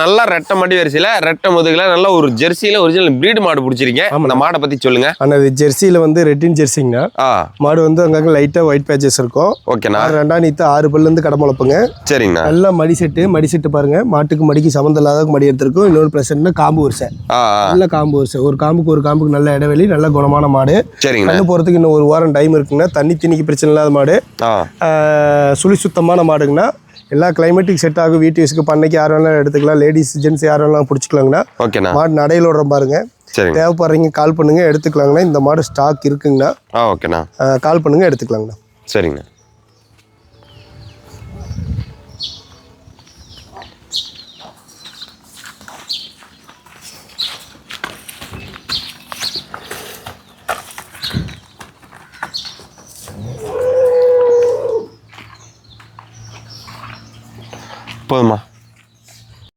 நல்லா ரெட்டை மடி வரிசையில ரெட்டை முதுகுல நல்ல ஒரு ஜெர்சியில ஒரிஜினல் பிரீடு மாடு பிடிச்சிருக்கீங்க. அந்த மாடை பத்தி சொல்லுங்க. அது ஜெர்சியில வந்து ரெட்டின் ஜெர்சிங்கண்ணா. மாடு வந்து அங்கங்க லைட்டா ஒயிட் பேச்சஸ் இருக்கும். ஓகேண்ணா. 6 பல்ல இருந்து கடை முளைப்புங்க. சரிங்கண்ணா. நல்லா மடி செட்டு பாருங்க. மாட்டுக்கு மடிக்கு சம்மந்தம் இல்லாத மடி எடுத்திருக்கும். இன்னொரு பிரச்சனை காம்பு வரிசை. நல்ல காம்பு வரிசை. ஒரு காம்புக்கு நல்ல இடைவெளி, நல்ல குணமான மாடு. சரிங்க. கண்ணு போறதுக்கு இன்னும் ஒரு வாரம் டைம் இருக்குங்க. தண்ணி திணிக்கு பிரச்சனை இல்லாத மாடு. சுழி சுத்தமான மாடுங்கண்ணா. எல்லா கிளைமேட்டுக்கு செட் ஆகும். வீட்டு யூஸ்க்கு பண்ணைக்கு யார் வேணாலும் எடுத்துக்கலாம். லேடிஸ் ஜென்ட்ஸ் யார் வேணாலும் பிடிச்சிக்கலாங்கண்ணா. ஓகேண்ணா. மாடு நடையில் விடுற பாருங்க. தேவைப்படுறீங்க கால் பண்ணுங்க, எடுத்துக்கலாங்கண்ணா. இந்த மாடு ஸ்டாக் இருக்குங்கண்ணா. ஓகேண்ணா. கால் பண்ணுங்க, எடுத்துக்கலாங்கண்ணா. சரிங்கண்ணா. போதுமா?